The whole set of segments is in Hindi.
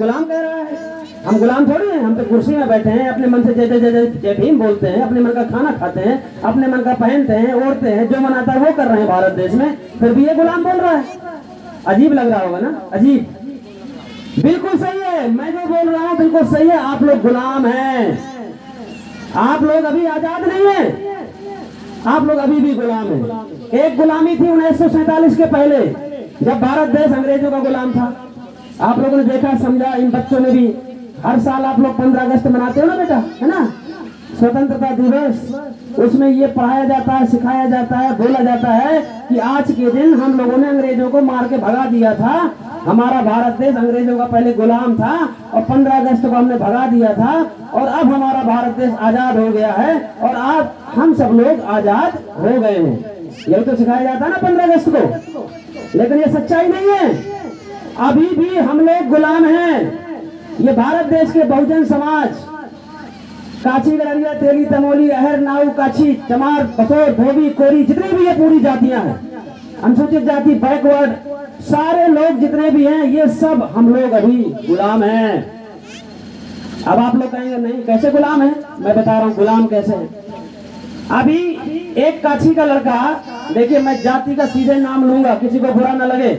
गुलाम कह रहा है। हम गुलाम थोड़ी हैं, हम तो कुर्सी में बैठे हैं, अपने मन से जय जय जय जय भीम बोलते हैं, अपने मन का खाना खाते हैं, अपने मन का पहनते हैं, ओढ़ते हैं, जो मन आता है वो कर रहे हैं भारत देश में, फिर भी ये गुलाम बोल रहा है। अजीब लग रहा होगा ना, अजीब। बिल्कुल सही है, मैं जो बोल रहा हूँ बिल्कुल सही है। आप लोग गुलाम हैं, आप लोग अभी आजाद नहीं है, आप लोग अभी भी गुलाम हैं। एक गुलामी थी 1947 के पहले, जब भारत देश अंग्रेजों का गुलाम था। आप लोगों ने देखा, समझा, इन बच्चों ने भी। हर साल आप लोग 15 अगस्त मनाते हो ना बेटा, है ना, स्वतंत्रता दिवस। उसमें ये पढ़ाया जाता है, सिखाया जाता है, बोला जाता है कि आज के दिन हम लोगों ने अंग्रेजों को मार के भगा दिया था। हमारा भारत देश अंग्रेजों का पहले गुलाम था और 15 अगस्त को हमने भगा दिया था, और अब हमारा भारत देश आजाद हो गया है और आज हम सब लोग आजाद हो गए हैं। यही तो सिखाया जाता है ना 15 अगस्त को। लेकिन ये सच्चाई नहीं है, अभी भी हम लोग गुलाम हैं। ये भारत देश के बहुजन समाज, काची, गड़रिया, तेली, तमोली, अहर, नाऊ, काची, चमार, पसोर, धोबी, कोरी, जितनी भी ये पूरी जातियां हैं, अनुसूचित जाति, बैकवर्ड, सारे लोग जितने भी हैं, ये सब हम लोग अभी गुलाम हैं। अब आप लोग कहेंगे नहीं, कैसे गुलाम है? मैं बता रहा हूँ गुलाम कैसे है। अभी एक काची का लड़का, देखिए मैं जाति का सीधे नाम लूंगा, किसी को बुरा ना लगे,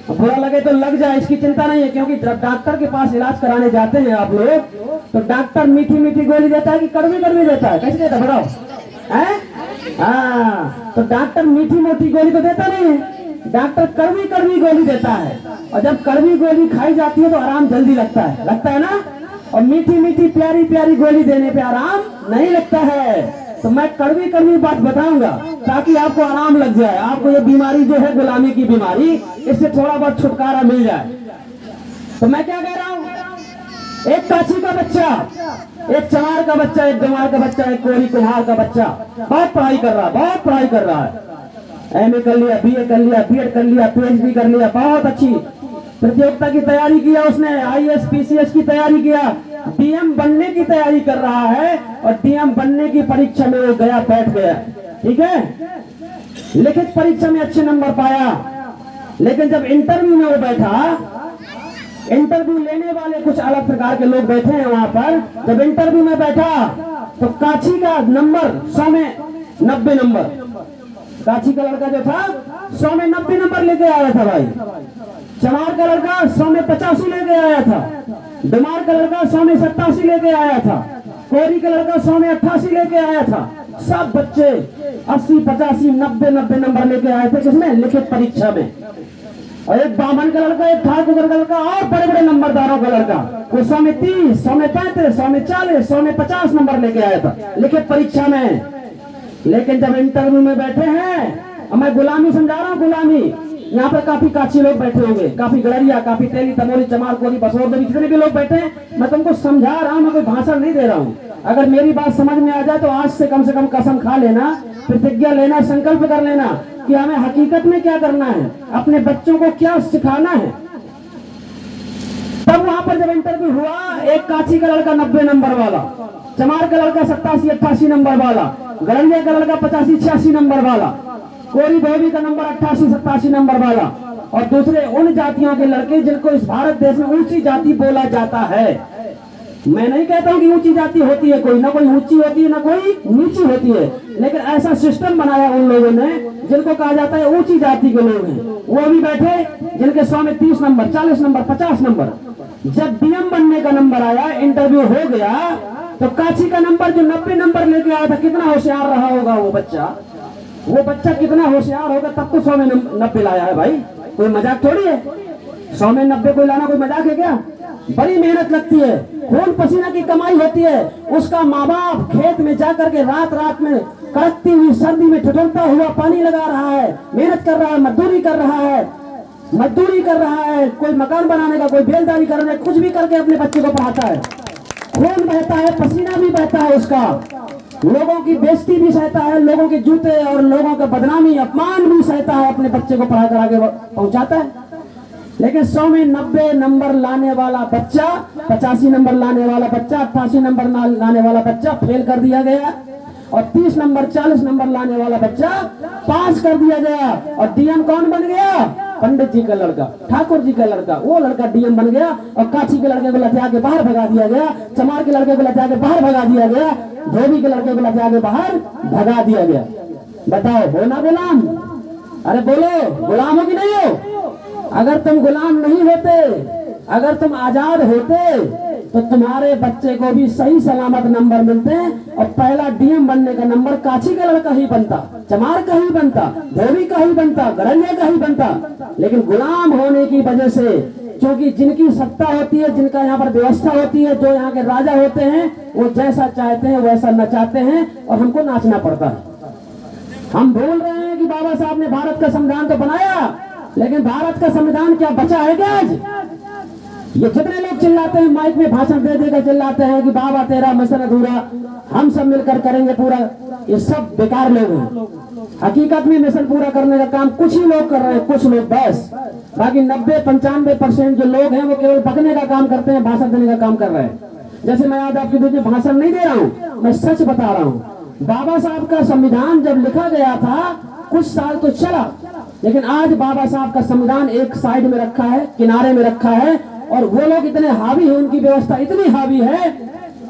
बुरा लगे तो लग जाए, इसकी चिंता नहीं है। क्योंकि डॉक्टर के पास इलाज कराने जाते हैं आप लोग, तो डॉक्टर मीठी मीठी गोली देता है कि कड़वी कड़वी देता है? कैसे देता है बताओ? हाँ, तो डॉक्टर मीठी मोटी गोली तो देता नहीं है, डॉक्टर कड़वी कड़वी गोली देता है। और जब कड़वी गोली खाई जाती है तो आराम जल्दी लगता है ना। और मीठी मीठी प्यारी प्यारी गोली देने पे आराम नहीं लगता है। तो मैं कड़वी कड़वी बात बताऊंगा ताकि आपको आराम लग जाए, आपको ये बीमारी जो है गुलामी की बीमारी, इससे थोड़ा बहुत छुटकारा मिल जाए। तो मैं क्या कह रहा हूँ, एक काची का बच्चा, एक चमार का बच्चा, एक गंवार का बच्चा, एक कोरी कुम्हार का बच्चा बहुत पढ़ाई कर रहा है, बहुत पढ़ाई कर रहा है। एमए कर लिया, बीए कर लिया, बीएड कर लिया, पीएचडी कर लिया, बहुत अच्छी प्रतियोगिता की तैयारी किया उसने, आईएएस पीसीएस की तैयारी किया, डीएम बनने की तैयारी कर रहा है, और डीएम बनने की परीक्षा में वो गया, बैठ गया, ठीक है, लिखित परीक्षा में अच्छे नंबर पाया। लेकिन जब इंटरव्यू में वो बैठा, इंटरव्यू लेने वाले कुछ अलग प्रकार के लोग बैठे हैं वहां पर, जब इंटरव्यू में बैठा तो काची का नंबर 100 में 90 नंबर, काची का लड़का जो था 100 में 90 नंबर लेके आया था भाई। चमार का लड़का 100 में 85 लेके आया था, डुमार का लड़का 100 में 87 लेके आया था, कोरी का लड़का 100 में 88 लेके आया था। सब बच्चे 80, 85, 90 नंबर लेके आए थे, किसमें? लिखित परीक्षा में। और एक बामन का लड़का, एक ठाकुर का लड़का, और बड़े बड़े नंबरदारों का लड़का, वो 100 में 30, 100 में 35, 100 में 40, 100 में 50 नंबर लेके आया था लिखित परीक्षा में। लेकिन जब इंटरव्यू में बैठे हैं, और मैं गुलामी समझा रहा हूँ, गुलामी, यहाँ पर काफी काची लोग बैठे होंगे, काफी गड़रिया, काफी तेली, तमोली, चमार, कोरी, बसोर, देवी, जितने भी लोग बैठे हैं, मैं तुमको समझा रहा हूँ, मैं कोई भाषण नहीं दे रहा हूँ। अगर मेरी बात समझ में आ जाए तो आज से कम कसम खा लेना, प्रतिज्ञा लेना, संकल्प कर लेना कि हमें हकीकत में क्या करना है, अपने बच्चों को क्या सिखाना है। तब वहां पर जब इंटरव्यू हुआ, एक काची का लड़का 90 नंबर वाला, चमार का लड़का 87, 88 नंबर वाला, गड़रिया का लड़का 85, 86 नंबर वाला, कोरी धोबी का नंबर 88, 87 नंबर वाला, और दूसरे उन जातियों के लड़के जिनको इस भारत देश में ऊंची जाति बोला जाता है। मैं नहीं कहता हूं कि ऊंची जाति होती है, कोई ना कोई ऊंची होती है, ना कोई नीची होती है, लेकिन ऐसा सिस्टम बनाया उन लोगों ने जिनको कहा जाता है ऊंची जाति के लोग हैं। वो भी बैठे जिनके 100 में 30 नंबर, 40 नंबर, 50 नंबर। जब डीएम बनने का नंबर आया, इंटरव्यू हो गया, तो काची का नंबर जो 90 नंबर लेके आया था, कितना होशियार रहा होगा वो बच्चा, वो बच्चा कितना होशियार होगा, तब तो 100 में 90 लाया है भाई। कोई मजाक थोड़ी है, 100 में 90 कोई लाना कोई मजाक है क्या? बड़ी मेहनत लगती है, खून पसीना की कमाई होती है। उसका माँ बाप खेत में जाकर के रात रात में कड़कती हुई सर्दी में ठिठुरता हुआ पानी लगा रहा है, मेहनत कर रहा है, मजदूरी कर रहा है, कोई मकान बनाने का, कोई बेलदारी करने का, कुछ भी करके अपने बच्चे को पढ़ाता है। खून बहता है, पसीना भी बहता है उसका, लोगों की बेइज्जती भी सहता है, लोगों के जूते और लोगों का बदनामी, अपमान भी सहता है, अपने बच्चे को पढ़ा कर आगे पहुंचाता है। लेकिन 100 में 90 नंबर लाने वाला बच्चा, 85 नंबर लाने वाला बच्चा, 88 नंबर लाने वाला बच्चा फेल कर दिया गया, और 30 नंबर 40 नंबर लाने वाला बच्चा पास कर दिया गया। और डीएम कौन बन गया? पंडित जी का लड़का, ठाकुर जी का लड़का, वो लड़का डीएम बन गया और काशी के लड़के को लतिया के बाहर भगा दिया गया, चमार के लड़के को लतिया के बाहर भगा दिया गया, धोबी के लड़के को लतिया के बाहर भगा दिया गया। बताओ हो ना गुलाम? अरे बोलो, गुलाम हो कि नहीं हो? अगर तुम गुलाम नहीं होते, अगर तुम आजाद होते तो तुम्हारे बच्चे को भी सही सलामत नंबर मिलते और पहला डीएम बनने का नंबर काशी का लड़का ही बनता, चमार का ही बनता, धोबी का ही बनता, गड़रिया का ही बनता। लेकिन गुलाम होने की वजह से, क्योंकि जिनकी सत्ता होती है, जिनका यहाँ पर व्यवस्था होती है, जो यहाँ के राजा होते हैं, वो जैसा चाहते हैं वैसा नचाते हैं और हमको नाचना पड़ता है। हम भूल रहे हैं कि बाबा साहब ने भारत का संविधान तो बनाया, लेकिन भारत का संविधान क्या बचा है क्या आज? ये जितने लोग चिल्लाते हैं, माइक में भाषण दे देकर चिल्लाते हैं कि बाबा तेरा मिशन अधूरा, हम सब मिलकर करेंगे पूरा, ये सब बेकार लोग हैं। हकीकत में मिशन पूरा करने का काम कुछ ही लोग कर रहे हैं, कुछ लोग बस, बाकी 90-95% जो लोग हैं वो केवल बकने का काम करते हैं, भाषण देने का काम कर रहे हैं। जैसे मैं आज आपके बीच में भाषण नहीं दे रहा हूँ, मैं सच बता रहा हूँ। बाबा साहब का संविधान जब लिखा गया था कुछ साल तो चला, लेकिन आज बाबा साहब का संविधान एक साइड में रखा है, किनारे में रखा है, और वो लोग इतने हावी हैं, उनकी व्यवस्था इतनी हावी है,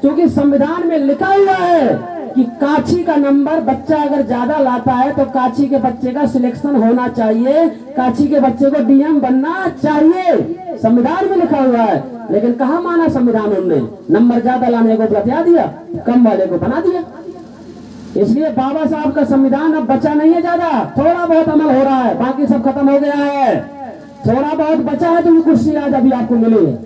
क्योंकि संविधान में लिखा हुआ है कि काशी का नंबर बच्चा अगर ज्यादा लाता है तो काशी के बच्चे का सिलेक्शन होना चाहिए, काशी के बच्चे को डीएम बनना चाहिए, संविधान में लिखा हुआ है। लेकिन कहाँ माना संविधान उनने? नंबर ज्यादा लाने को बता दिया, कम वाले को बना दिया। इसलिए बाबा साहब का संविधान अब बचा नहीं है ज्यादा, थोड़ा बहुत अमल हो रहा है, बाकी सब खत्म हो गया है। थोड़ा बहुत बचा है तो ये कुर्सी आज अभी आपको मिली है,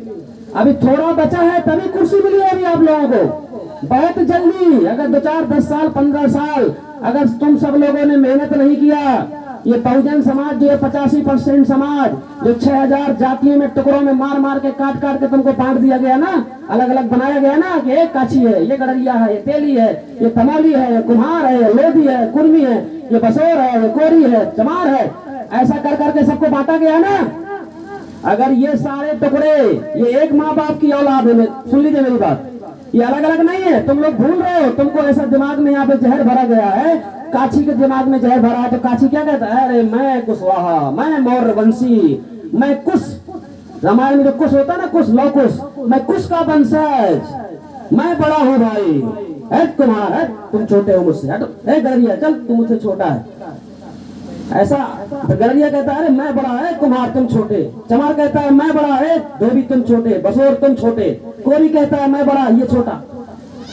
अभी थोड़ा बचा है तभी कुर्सी मिली है अभी आप लोगों को। बहुत जल्दी, अगर 2, 4, 10 साल, 15 साल अगर तुम सब लोगों ने मेहनत नहीं किया, ये बहुजन समाज जो है 85% समाज, जो 6000 जातियों में टुकड़ों में मार मार के काट काट के तुमको बांट दिया गया ना, अलग अलग बनाया गया ना कि ये काशी है, ये गड़रिया है, ये तेली है, ये तमौली है, ये कुम्हार है, ये लोधी है, कुर्मी है, ये बसोर है, ये कोरी है, चमार है, ऐसा कर करके सबको बांटा गया ना। अगर ये सारे टुकड़े, ये एक माँ बाप की औलाद है, सुन लीजिए मेरी बात, ये अलग अलग नहीं है। तुम लोग भूल रहे हो, तुमको ऐसा दिमाग में यहाँ पे जहर भरा गया है, काशी के दिमाग में जहर भरा है। तो काशी क्या कहता है? अरे मैं कुशवाहा, मैं मौर्य वंशी, मैं कुश, रामायण में जो कुश होता है ना, कुश, लौ कुश, मैं कुश का वंशज, मैं बड़ा हूँ भाई, है तुम्हारा, है तुम छोटे हो मुझसे, है गड़रिया चल तुम मुझसे छोटा है। ऐसा गड़रिया कहता है अरे मैं बड़ा है, कुम्हार तुम छोटे, चमार कहता है मैं बड़ा है, धोबी तुम छोटे, बसोर तुम छोटे, कोरी कहता है मैं बड़ा ये छोटा।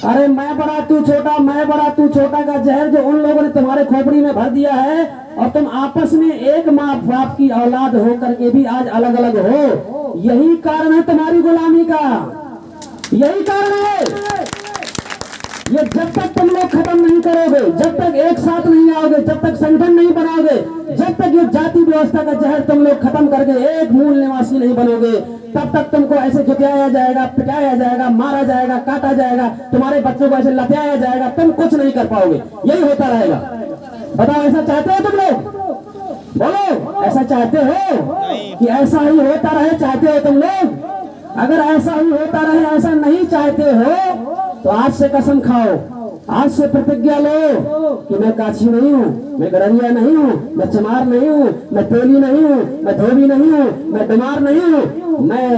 अरे मैं बड़ा तू छोटा, मैं बड़ा तू छोटा का जहर जो उन लोगों ने तुम्हारे खोपड़ी में भर दिया है, और तुम आपस में एक माँ बाप की औलाद हो करके भी आज अलग अलग हो, यही कारण है तुम्हारी गुलामी का, यही कारण है। ये जब तक तुम लोग खत्म नहीं करोगे, जब तक एक साथ नहीं आओगे, जब तक संगठन नहीं बनाओगे, जब तक ये जाति व्यवस्था का जहर तुम लोग खत्म करके एक मूल निवासी नहीं बनोगे, तब तक तुमको ऐसे जुटाया जाएगा, पिटाया जाएगा, मारा जाएगा, काटा जाएगा, तुम्हारे बच्चों को ऐसे लतियाया जाएगा, तुम कुछ नहीं कर पाओगे, यही होता रहेगा। बताओ ऐसा चाहते हो तुम लोग? बोलो ऐसा चाहते हो कि ऐसा ही होता रहे? चाहते हो तुम लोग? अगर ऐसा ही होता रहे, ऐसा नहीं चाहते हो तो आज से कसम खाओ, आज से प्रतिज्ञा लो कि मैं काशी नहीं हूँ, मैं गड़रिया नहीं हूँ, मैं चमार नहीं हूँ, मैं तेली नहीं हूँ, मैं धोबी नहीं हूँ, मैं डमार नहीं हूँ, मैं